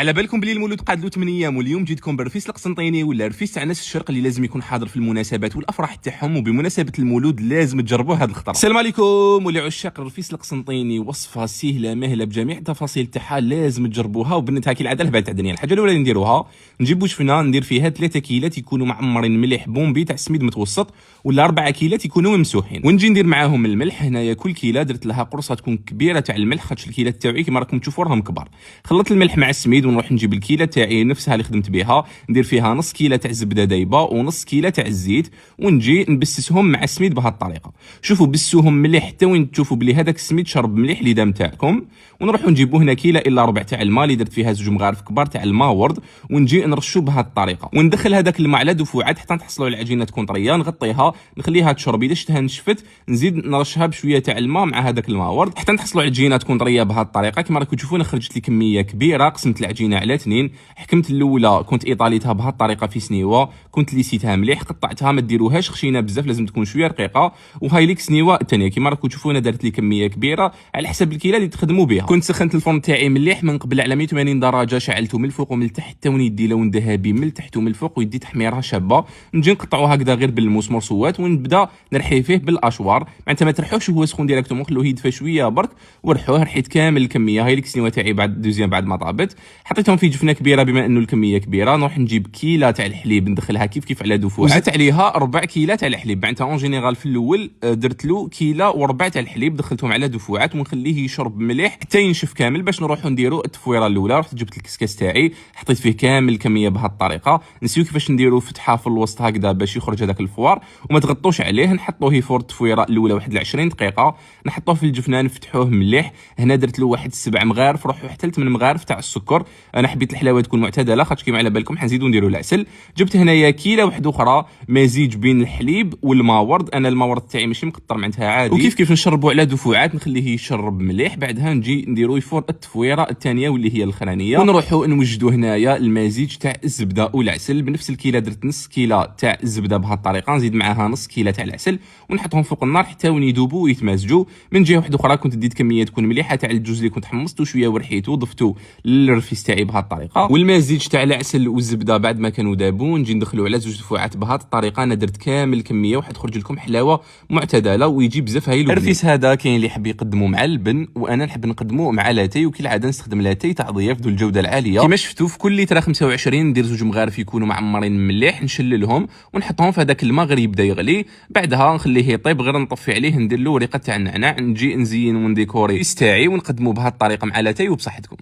على بالكم بلي المولود قعد له 8 ايام واليوم جيتكم بالرفيس القسنطيني ولا رفيس تاع ناس الشرق اللي لازم يكون حاضر في المناسبات والافراح تاعهم، وبمناسبه المولود لازم تجربوا هذا الخطره. السلام عليكم ولي عشاق الرفيس القسنطيني، وصفه سهله مهله بجميع التفاصيل تاعها، لازم تجربوها وبنتها كالعاده البال تاع الدنيا. الحاجه الاولى اللي نديروها نجيبوا شفنا ندير فيها 3 كيلات يكونوا معمرين مليح بومبي تاع سميد متوسط، ولا 4 كيلات يكونوا ممسوحين، ونجي ندير معاهم الملح. هنايا كل كيله درت لها قرصه تكون كبيره تاع الملح، خاطش الكيلات تاعي كما راكم تشوفوا راهم كبار. خلطت الملح مع السميد ونروح نجيب الكيله تاعي نفسها اللي خدمت بها، ندير فيها نص كيله تاع الزبده دايبه ونص كيله تاع الزيت، ونجي نبسسهم مع السميد بهذه الطريقه. شوفوا بسوهم مليح حتى وين تشوفوا بلي هذاك السميد شرب مليح لدم تاعكم. ونروحوا نجيبوا هنا كيله الا ربع تاع الماء اللي درت فيها 2 مغارف كبار تاع الماء ورد، ونجي نرشوا بهذه الطريقه، وندخل هذاك الماء على دفوعات حتى نحصلوا على العجينه تكون طريه. نغطيها نخليها تشرب، اذا شفتها نشفت نزيد نرشها بشويه تاع الماء مع هذاك الماء ورد حتى نحصلوا على العجينه تكون طريه بهذه الطريقه. كما راكم تشوفون خرجت لي كميه كبيره، قسمت العجينه على 2. حكمت الاولى كنت ايطاليتها بهذه الطريقه في سنيوه، كنت ليسيتها مليح، قطعتها ما ديروهاش خشينه بزاف، لازم تكون شويه رقيقه. وهاي ليك سنيوه الثانيه كما راكم تشوفون دارت لي كميه كبيره على حسب الكيله اللي تخدموا بها. كنت سخنت الفرن تاعي مليح من قبل على 180 درجه، شعلته من الفوق ومن التحت حتى وين يدي لون ذهبي من التحت ومن الفوق، ويدي تحميرها شابه. نجي نقطعو هكذا غير بالموس مرصوات، ونبدا نرحي فيه بالاشوار. معناتها ما ترحوش وهو سخون ديريكتومون، خلوه يدفى شويه برك ورحوه. رحيت كامل الكميه، هاي ليك السنيوه تاعي بعد دوزيام بعد ما طابت، حطيتهم في جفنه كبيره بما انه الكميه كبيره. نروح نجيب كيله تاع الحليب ندخلها كيف كيف على دفوعات، وزدت عليها 4 كيلات تاع الحليب. معناتها اون جينيرال في الاول درت له كيله وربع تاع الحليب، دخلتهم على دفوعات ونخليه يشرب مليح حتى ينشف كامل باش نروحوا نديروا التفويره الاولى. رحت جبت الكسكاس تاعي حطيت فيه كامل الكميه بهذه الطريقه. نسيو كيفاش نديروا فتحه في الوسط هكذا باش يخرج هذاك الفوار، وما تغطوش عليه. نحطوه فور التفويره الاولى واحد 20 دقيقه، نحطوه في الجفنه نفتحوه مليح. هنا درت له واحد 7 مغارف، روحوا حتى 8 مغارف تاع السكر. انا حبيت الحلاوه تكون معتدله خاطر كيما على بالكم حنزيدوا نديروا العسل. جبت هنايا كيله واحده اخرى مزيج بين الحليب والماء ورد. انا الماء ورد تاعي ماشي مقطر معناتها عادي، وكيف كيف نشربوا على دفوعات نخليه يشرب مليح. بعدها نجي نديروا يفور التفويره الثانيه واللي هي الاخرانيه، ونروحوا نوجدوا هنايا المزيج تاع الزبده والعسل. بنفس الكيله درت نص كيله تاع الزبده بهذه الطريقه، نزيد معاها نص كيله تاع العسل ونحطهم فوق النار حتى وين يذوبوا ويتمازجوا. من جهه واحده اخرى كنت ديت كميه تكون مليحه تاع الجوز اللي كنت حمصته شويه ورحيته وضفته للرفيس تاعي بهذه الطريقه. والمزيج تاع العسل والزبده بعد ما كانوا دابوا نجي ندخلوا على 2 دفوعات بهذه الطريقه. انا درت كامل الكميه وحد تخرج لكم حلاوه معتدله ويجي بزاف. هاي الرفيس هذا كاين اللي يحب يقدمه مع اللبن، وانا نحب نقدمه مع لاتاي، وكالعاده نستخدم لاتاي تاع ضياف ذو الجوده العاليه. كما شفتوا في كل لتر 25 ندير 2 مغارف يكونوا معمرين مليح، نشللهم ونحطهم في هذاك الماء غير يبدا يغلي. بعدها نخليه يطيب، غير نطفي عليه ندير له ريقه تاع النعناع، نجي نزين ونديكوري تاعي ونقدمه بهذه الطريقه مع لاتاي وبصحتكم.